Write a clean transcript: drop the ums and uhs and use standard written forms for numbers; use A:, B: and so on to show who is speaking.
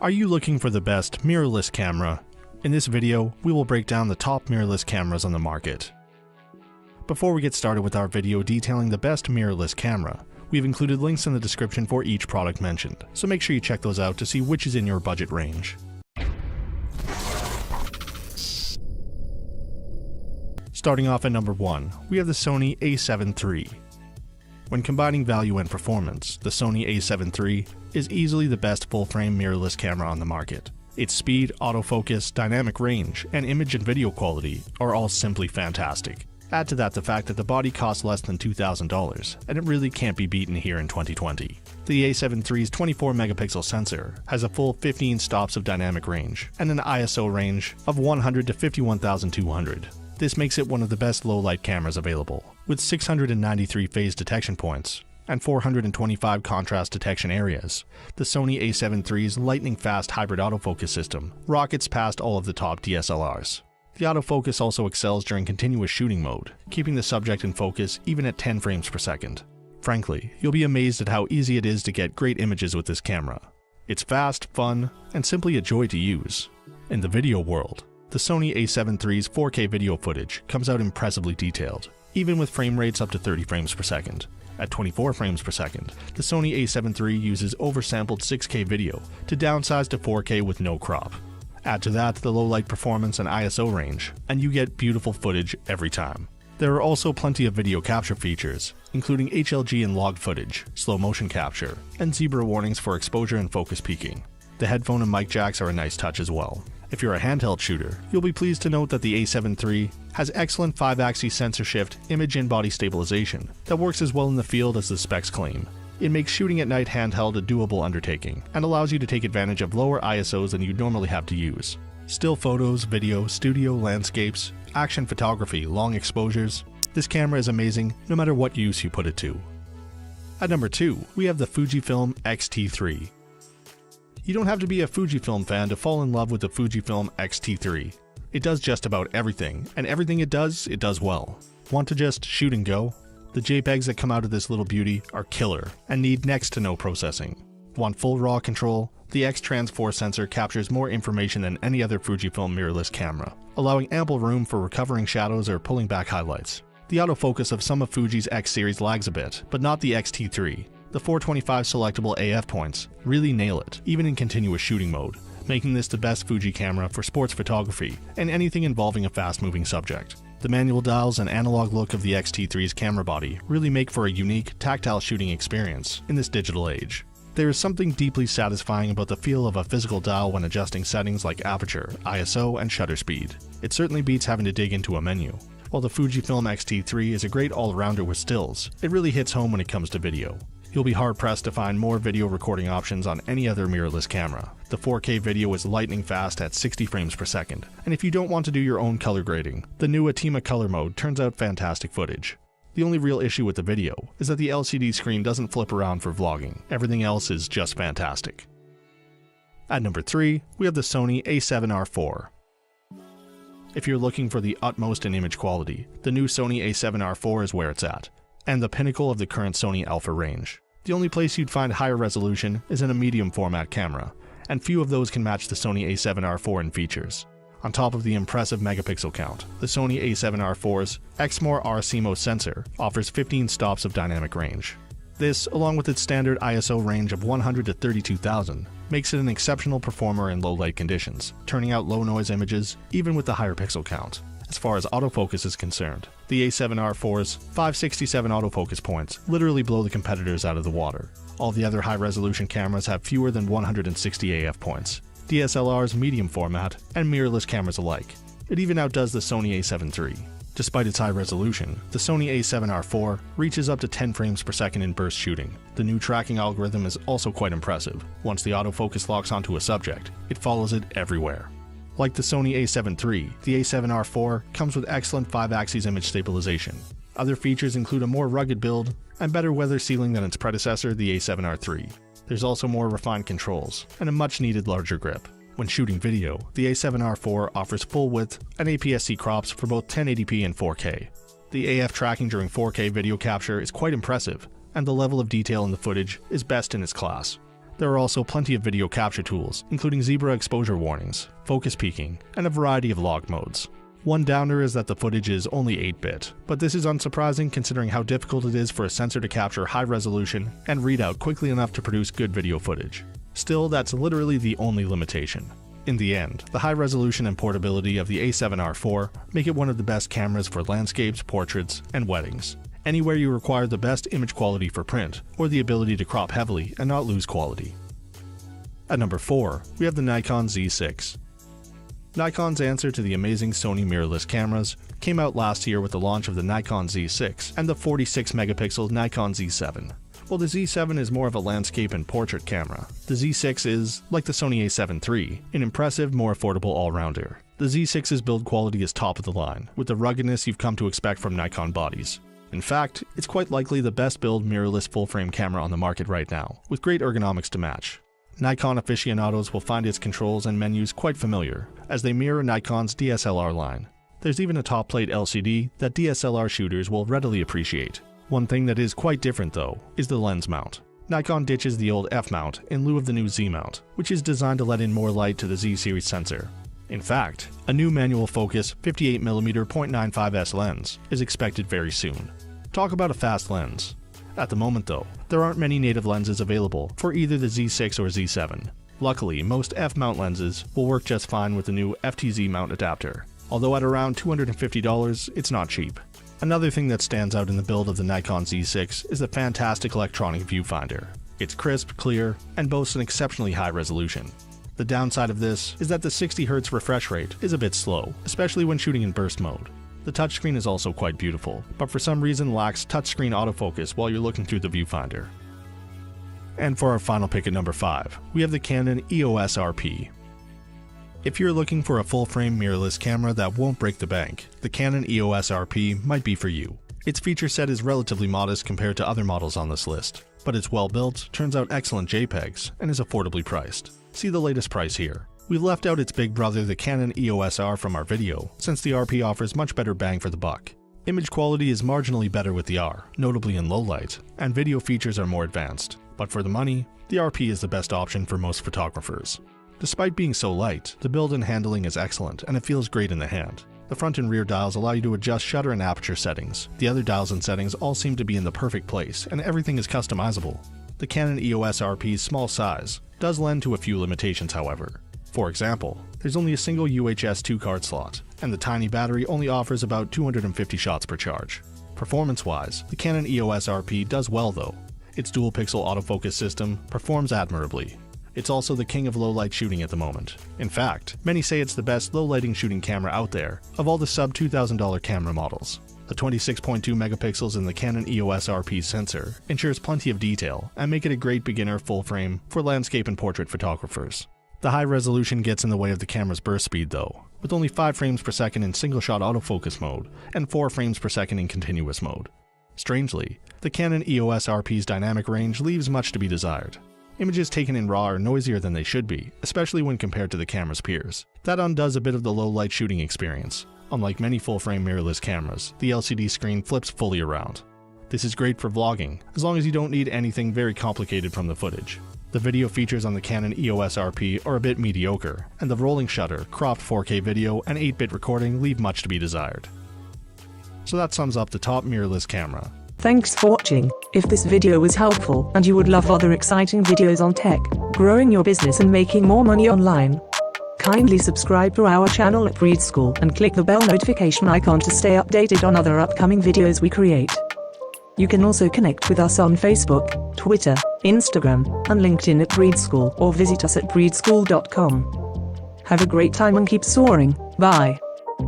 A: Are you looking for the best mirrorless camera? In this video, we will break down the top mirrorless cameras on the market. Before we get started with our video detailing the best mirrorless camera, we've included links in the description for each product mentioned, so make sure you check those out to see which is in your budget range. Starting off at number 1, we have the Sony A7 III. When combining value and performance, the Sony A7 III is easily the best full-frame mirrorless camera on the market. Its speed, autofocus, dynamic range, and image and video quality are all simply fantastic. Add to that the fact that the body costs less than $2,000, and it really can't be beaten here in 2020. The A7 III's 24-megapixel sensor has a full 15 stops of dynamic range, and an ISO range of 100 to 51,200. This makes it one of the best low-light cameras available, with 693 phase detection points and 425 contrast detection areas. The Sony A7 III's lightning-fast hybrid autofocus system rockets past all of the top DSLRs. The autofocus also excels during continuous shooting mode, keeping the subject in focus even at 10 frames per second. Frankly, you'll be amazed at how easy it is to get great images with this camera. It's fast, fun, and simply a joy to use. In the video world, the Sony A7 III's 4K video footage comes out impressively detailed, even with frame rates up to 30 frames per second. At 24 frames per second, the Sony A7 III uses oversampled 6K video to downsize to 4K with no crop. Add to that the low-light performance and ISO range, and you get beautiful footage every time. There are also plenty of video capture features, including HLG and log footage, slow motion capture, and zebra warnings for exposure and focus peaking. The headphone and mic jacks are a nice touch as well. If you're a handheld shooter, you'll be pleased to note that the A7 III has excellent 5-axis sensor shift image in-body stabilization that works as well in the field as the specs claim. It makes shooting at night handheld a doable undertaking and allows you to take advantage of lower ISOs than you'd normally have to use. Still photos, video, studio, landscapes, action photography, long exposures. This camera is amazing no matter what use you put it to. At number 2, we have the Fujifilm X-T3. You don't have to be a Fujifilm fan to fall in love with the Fujifilm X-T3. It does just about everything, and everything it does well. Want to just shoot and go? The JPEGs that come out of this little beauty are killer and need next to no processing. Want full RAW control? The X-Trans4 sensor captures more information than any other Fujifilm mirrorless camera, allowing ample room for recovering shadows or pulling back highlights. The autofocus of some of Fuji's X series lags a bit, but not the X-T3. The 425 selectable AF points really nail it, even in continuous shooting mode, making this the best Fuji camera for sports photography and anything involving a fast-moving subject. The manual dials and analog look of the X-T3's camera body really make for a unique, tactile shooting experience in this digital age. There is something deeply satisfying about the feel of a physical dial when adjusting settings like aperture, ISO, and shutter speed. It certainly beats having to dig into a menu. While the Fujifilm X-T3 is a great all-rounder with stills, it really hits home when it comes to video. You'll be hard-pressed to find more video recording options on any other mirrorless camera. The 4K video is lightning fast at 60 frames per second, and if you don't want to do your own color grading, the new Atima color mode turns out fantastic footage. The only real issue with the video is that the LCD screen doesn't flip around for vlogging. Everything else is just fantastic. At number 3, we have the Sony A7R4. If you're looking for the utmost in image quality, the new Sony A7R4 is where it's at, and the pinnacle of the current Sony Alpha range. The only place you'd find higher resolution is in a medium format camera, and few of those can match the Sony A7R4 in features. On top of the impressive megapixel count, the Sony A7R4's Exmor R-CMOS sensor offers 15 stops of dynamic range. This, along with its standard ISO range of 100 to 32,000, makes it an exceptional performer in low-light conditions, turning out low-noise images even with the higher pixel count. As far as autofocus is concerned, the A7R4's 567 autofocus points literally blow the competitors out of the water. All the other high-resolution cameras have fewer than 160 AF points, DSLRs, medium format, and mirrorless cameras alike. It even outdoes the Sony A7 III. Despite its high resolution, the Sony A7R4 reaches up to 10 frames per second in burst shooting. The new tracking algorithm is also quite impressive. Once the autofocus locks onto a subject, it follows it everywhere. Like the Sony A7 III, the A7R4 comes with excellent 5-axis image stabilization. Other features include a more rugged build and better weather sealing than its predecessor, the A7R III. There's also more refined controls and a much-needed larger grip. When shooting video, the A7R4 offers full-width and APS-C crops for both 1080p and 4K. The AF tracking during 4K video capture is quite impressive, and the level of detail in the footage is best in its class. There are also plenty of video capture tools, including zebra exposure warnings, focus peaking, and a variety of log modes. One downer is that the footage is only 8-bit, but this is unsurprising considering how difficult it is for a sensor to capture high resolution and readout quickly enough to produce good video footage. Still, that's literally the only limitation. In the end, the high resolution and portability of the A7R4 make it one of the best cameras for landscapes, portraits, and weddings. Anywhere you require the best image quality for print, or the ability to crop heavily and not lose quality. At number 4, we have the Nikon Z6. Nikon's answer to the amazing Sony mirrorless cameras came out last year with the launch of the Nikon Z6 and the 46-megapixel Nikon Z7. While the Z7 is more of a landscape and portrait camera, the Z6 is, like the Sony A7 III, an impressive, more affordable all-rounder. The Z6's build quality is top of the line, with the ruggedness you've come to expect from Nikon bodies. In fact, it's quite likely the best build mirrorless full-frame camera on the market right now, with great ergonomics to match. Nikon aficionados will find its controls and menus quite familiar, as they mirror Nikon's DSLR line. There's even a top-plate LCD that DSLR shooters will readily appreciate. One thing that is quite different though, is the lens mount. Nikon ditches the old F mount in lieu of the new Z mount, which is designed to let in more light to the Z series sensor. In fact, a new manual focus 58mm 0.95s lens is expected very soon. Talk about a fast lens. At the moment though, there aren't many native lenses available for either the Z6 or Z7. Luckily, most F-mount lenses will work just fine with the new FTZ mount adapter, although at around $250, it's not cheap. Another thing that stands out in the build of the Nikon Z6 is the fantastic electronic viewfinder. It's crisp, clear, and boasts an exceptionally high resolution. The downside of this is that the 60Hz refresh rate is a bit slow, especially when shooting in burst mode. The touchscreen is also quite beautiful, but for some reason lacks touchscreen autofocus while you're looking through the viewfinder. And for our final pick at number 5, we have the Canon EOS RP. If you're looking for a full-frame mirrorless camera that won't break the bank, the Canon EOS RP might be for you. Its feature set is relatively modest compared to other models on this list, but it's well built, turns out excellent JPEGs, and is affordably priced. See the latest price here. We've left out its big brother, the Canon EOS R, from our video, since the RP offers much better bang for the buck. Image quality is marginally better with the R, notably in low light, and video features are more advanced. But for the money, the RP is the best option for most photographers. Despite being so light, the build and handling is excellent and it feels great in the hand. The front and rear dials allow you to adjust shutter and aperture settings. The other dials and settings all seem to be in the perfect place, and everything is customizable. The Canon EOS RP's small size does lend to a few limitations, however. For example, there's only a single UHS 2-card slot, and the tiny battery only offers about 250 shots per charge. Performance-wise, the Canon EOS RP does well though. Its dual-pixel autofocus system performs admirably. It's also the king of low-light shooting at the moment. In fact, many say it's the best low-lighting shooting camera out there of all the sub-$2,000 camera models. The 26.2 megapixels in the Canon EOS RP sensor ensures plenty of detail and make it a great beginner full-frame for landscape and portrait photographers. The high resolution gets in the way of the camera's burst speed though, with only 5 frames per second in single-shot autofocus mode and 4 frames per second in continuous mode. Strangely, the Canon EOS RP's dynamic range leaves much to be desired. Images taken in RAW are noisier than they should be, especially when compared to the camera's peers. That undoes a bit of the low-light shooting experience. Unlike many full-frame mirrorless cameras, the LCD screen flips fully around. This is great for vlogging, as long as you don't need anything very complicated from the footage. The video features on the Canon EOS RP are a bit mediocre, and the rolling shutter, cropped 4K video, and 8-bit recording leave much to be desired. So that sums up the top mirrorless camera.
B: Thanks for watching. If this video was helpful and you would love other exciting videos on tech, growing your business and making more money online, kindly subscribe to our channel at Reed School and click the bell notification icon to stay updated on other upcoming videos we create. You can also connect with us on Facebook, Twitter, Instagram, and LinkedIn at Reed School or visit us at reedschool.com. Have a great time and keep soaring. Bye.